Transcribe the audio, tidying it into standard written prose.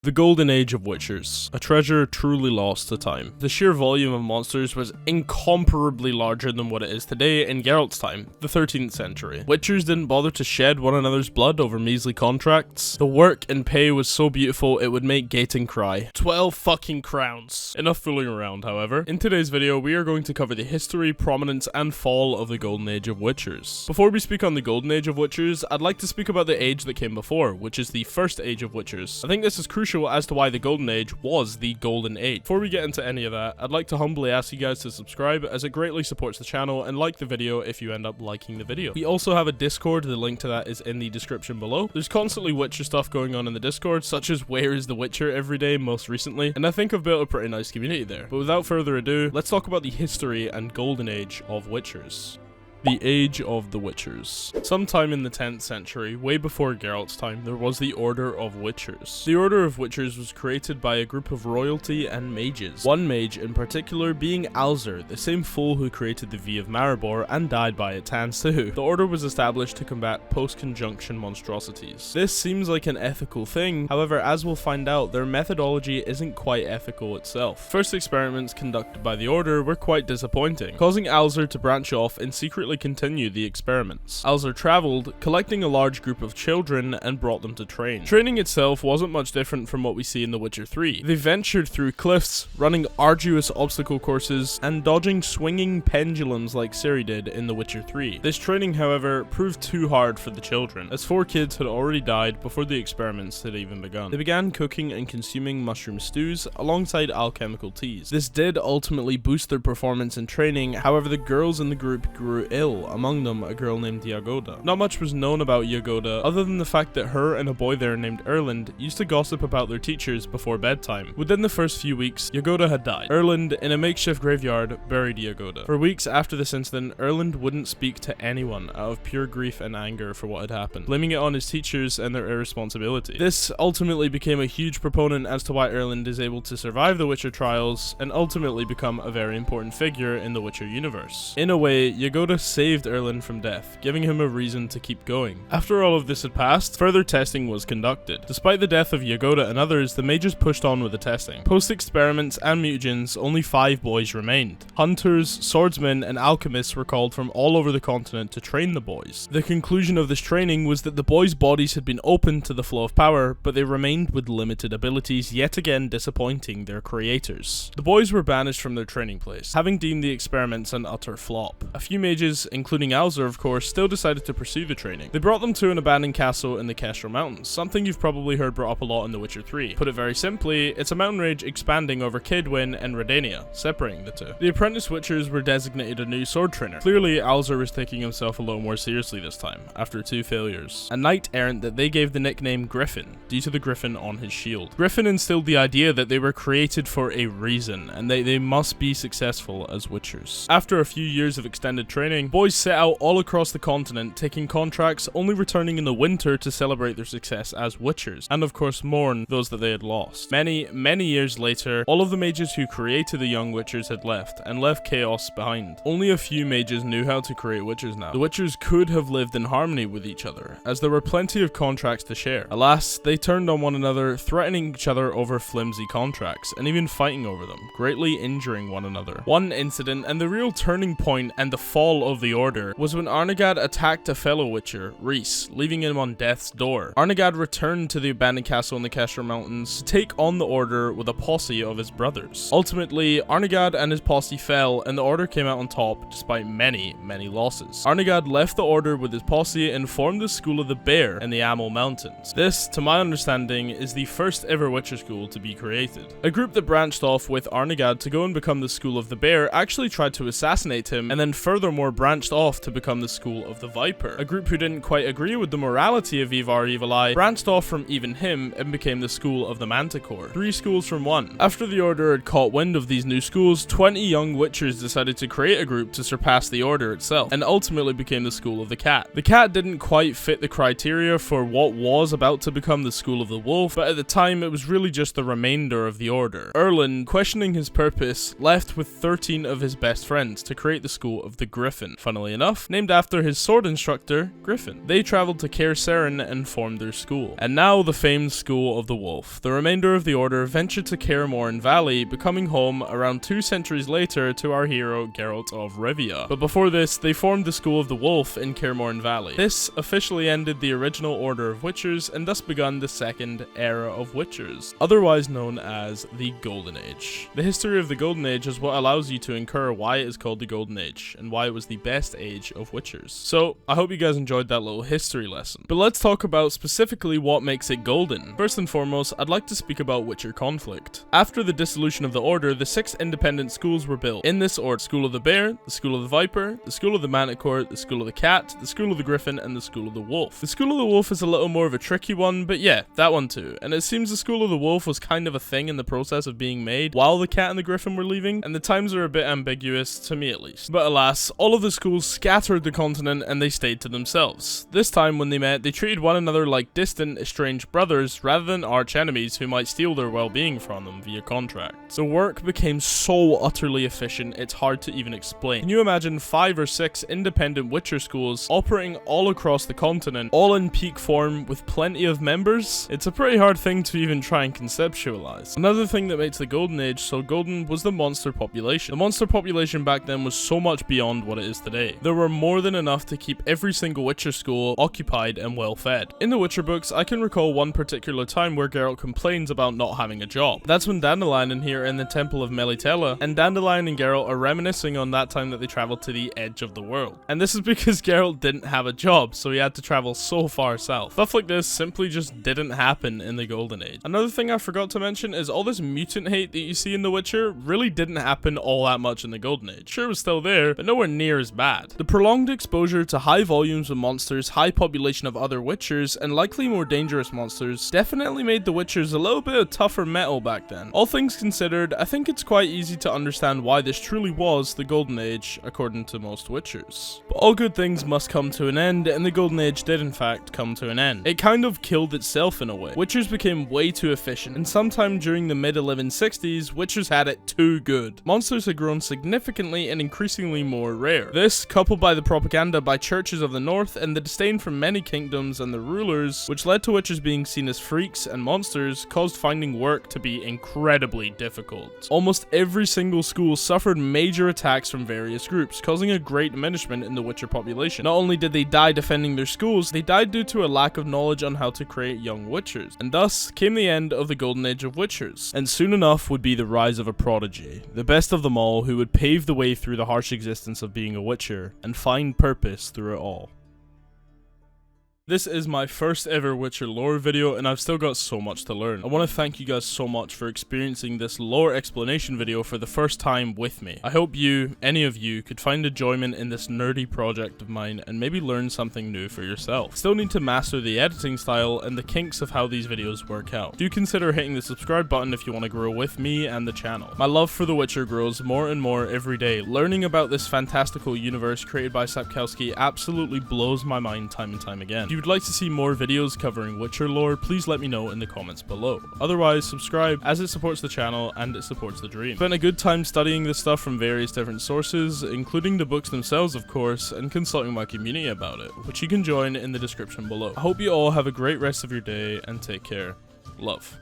The Golden Age of Witchers, a treasure truly lost to time. The sheer volume of monsters was incomparably larger than what it is today in Geralt's time, the 13th century. Witchers didn't bother to shed one another's blood over measly contracts. The work and pay was so beautiful it would make Gaten cry. 12 fucking crowns. Enough fooling around, however. In today's video, we are going to cover the history, prominence, and fall of the Golden Age of Witchers. Before we speak on the Golden Age of Witchers, I'd like to speak about the age that came before, which is the First Age of Witchers. I think this is crucial as to why the Golden Age was the Golden Age. Before we get into any of that, I'd like to humbly ask you guys to subscribe, as it greatly supports the channel, and like the video if you end up liking the video. We also have a Discord, the link to that is in the description below. There's constantly Witcher stuff going on in the Discord, such as Where is the Witcher every day most recently, and I think I've built a pretty nice community there. But without further ado, let's talk about the history and Golden Age of Witchers. The Age of the Witchers. Sometime in the 10th century, way before Geralt's time, there was the Order of Witchers. The Order of Witchers was created by a group of royalty and mages. One mage in particular being Alzur, the same fool who created the V of Maribor and died by its hands too. The order was established to combat post-conjunction monstrosities. This seems like an ethical thing, however, as we'll find out, their methodology isn't quite ethical itself. First experiments conducted by the order were quite disappointing, causing Alzur to branch off and secretly continue the experiments. Alzur traveled, collecting a large group of children and brought them to train. Training itself wasn't much different from what we see in The Witcher 3. They ventured through cliffs, running arduous obstacle courses, and dodging swinging pendulums like Ciri did in The Witcher 3. This training, however, proved too hard for the children, as 4 kids had already died before the experiments had even begun. They began cooking and consuming mushroom stews alongside alchemical teas. This did ultimately boost their performance in training, however the girls in the group grew ill, among them a girl named Jagoda. Not much was known about Jagoda other than the fact that her and a boy there named Erland used to gossip about their teachers before bedtime. Within the first few weeks, Jagoda had died. Erland, in a makeshift graveyard, buried Jagoda. For weeks after this incident, Erland wouldn't speak to anyone out of pure grief and anger for what had happened, blaming it on his teachers and their irresponsibility. This ultimately became a huge proponent as to why Erland is able to survive the Witcher trials and ultimately become a very important figure in the Witcher universe. In a way, Jagoda saved Erland from death, giving him a reason to keep going. After all of this had passed, further testing was conducted. Despite the death of Jagoda and others, the mages pushed on with the testing. Post-experiments and mutagens, only 5 boys remained. Hunters, swordsmen, and alchemists were called from all over the continent to train the boys. The conclusion of this training was that the boys' bodies had been opened to the flow of power, but they remained with limited abilities, yet again disappointing their creators. The boys were banished from their training place, having deemed the experiments an utter flop. A few mages, including Alzur of course, still decided to pursue the training. They brought them to an abandoned castle in the Kestrel Mountains, something you've probably heard brought up a lot in The Witcher 3. Put it very simply, it's a mountain range expanding over Kaedwen and Redania, separating the two. The apprentice Witchers were designated a new sword trainer. Clearly, Alzur was taking himself a little more seriously this time, after 2 failures. A knight-errant that they gave the nickname Griffin, due to the griffin on his shield. Griffin instilled the idea that they were created for a reason, and they must be successful as Witchers. After a few years of extended training, boys set out all across the continent, taking contracts, only returning in the winter to celebrate their success as Witchers, and of course mourn those that they had lost. Many years later, all of the mages who created the young Witchers had left, and left chaos behind. Only a few mages knew how to create Witchers now. The Witchers could have lived in harmony with each other, as there were plenty of contracts to share. Alas, they turned on one another, threatening each other over flimsy contracts, and even fighting over them, greatly injuring one another. One incident, and the real turning point and the fall of the order, was when Arnegad attacked a fellow Witcher, Rhys, leaving him on death's door. Arnegad returned to the abandoned castle in the Kestrel Mountains to take on the order with a posse of his brothers. Ultimately, Arnegad and his posse fell, and the order came out on top despite many losses. Arnegad left the order with his posse and formed the School of the Bear in the Amel Mountains. This, to my understanding, is the first ever Witcher school to be created. A group that branched off with Arnegad to go and become the School of the Bear actually tried to assassinate him, and then furthermore branched off to become the School of the Viper. A group who didn't quite agree with the morality of Ivar Evil Eye branched off from even him and became the School of the Manticore. 3 schools from one. After the Order had caught wind of these new schools, 20 young Witchers decided to create a group to surpass the Order itself, and ultimately became the School of the Cat. The Cat didn't quite fit the criteria for what was about to become the School of the Wolf, but at the time it was really just the remainder of the Order. Erland, questioning his purpose, left with 13 of his best friends to create the School of the Griffin. Griffin, funnily enough, named after his sword instructor, Griffin. They traveled to Caer Seren and formed their school. And now the famed School of the Wolf. The remainder of the order ventured to Caer Valley, becoming home around 2 centuries later to our hero Geralt of Rivia. But before this, they formed the School of the Wolf in Caer Valley. This officially ended the original order of Witchers and thus begun the second era of Witchers, otherwise known as the Golden Age. The history of the Golden Age is what allows you to infer why it is called the Golden Age and why it was the best age of Witchers. So I hope you guys enjoyed that little history lesson. But let's talk about specifically what makes it golden. First and foremost, I'd like to speak about Witcher conflict. After the dissolution of the Order, the 6 independent schools were built. In this order: School of the Bear, the School of the Viper, the School of the Manticore, the School of the Cat, the School of the Griffin, and the School of the Wolf. The School of the Wolf is a little more of a tricky one, but yeah, that one too. And it seems the School of the Wolf was kind of a thing in the process of being made while the Cat and the Griffin were leaving, and the times are a bit ambiguous, to me at least. But alas, all of the schools scattered the continent and they stayed to themselves. This time when they met, they treated one another like distant, estranged brothers rather than arch enemies who might steal their well-being from them via contract. So work became so utterly efficient, it's hard to even explain. Can you imagine 5 or 6 independent Witcher schools operating all across the continent, all in peak form with plenty of members? It's a pretty hard thing to even try and conceptualize. Another thing that makes the Golden Age so golden was the monster population. The monster population back then was so much beyond what it is today. There were more than enough to keep every single Witcher school occupied and well fed. In the Witcher books, I can recall one particular time where Geralt complains about not having a job. That's when Dandelion and here in the Temple of Melitele, and Dandelion and Geralt are reminiscing on that time that they traveled to the edge of the world. And this is because Geralt didn't have a job, so he had to travel so far south. Stuff like this simply just didn't happen in the Golden Age. Another thing I forgot to mention is all this mutant hate that you see in The Witcher really didn't happen all that much in the Golden Age. Sure, it was still there, but nowhere near as bad. The prolonged exposure to high volumes of monsters, high population of other Witchers, and likely more dangerous monsters definitely made the Witchers a little bit of tougher metal back then. All things considered, I think it's quite easy to understand why this truly was the Golden Age, according to most Witchers. But all good things must come to an end, and the Golden Age did in fact come to an end. It kind of killed itself in a way. Witchers became way too efficient, and sometime during the mid-1160s, Witchers had it too good. Monsters had grown significantly and increasingly more rare. This, coupled by the propaganda by churches of the north and the disdain from many kingdoms and the rulers, which led to Witchers being seen as freaks and monsters, caused finding work to be incredibly difficult. Almost every single school suffered major attacks from various groups, causing a great diminishment in the Witcher population. Not only did they die defending their schools, they died due to a lack of knowledge on how to create young Witchers. And thus came the end of the Golden Age of Witchers. And soon enough would be the rise of a prodigy, the best of them all, who would pave the way through the harsh existence of being a Witcher and find purpose through it all. This is my first ever Witcher lore video, and I've still got so much to learn. I want to thank you guys so much for experiencing this lore explanation video for the first time with me. I hope you, any of you, could find enjoyment in this nerdy project of mine and maybe learn something new for yourself. Still need to master the editing style and the kinks of how these videos work out. Do consider hitting the subscribe button if you want to grow with me and the channel. My love for The Witcher grows more and more every day. Learning about this fantastical universe created by Sapkowski absolutely blows my mind time and time again. If you would like to see more videos covering Witcher lore, please let me know in the comments below. Otherwise, subscribe, as it supports the channel and it supports the dream. Spent a good time studying this stuff from various different sources, including the books themselves of course, and consulting my community about it, which you can join in the description below. I hope you all have a great rest of your day and take care. Love.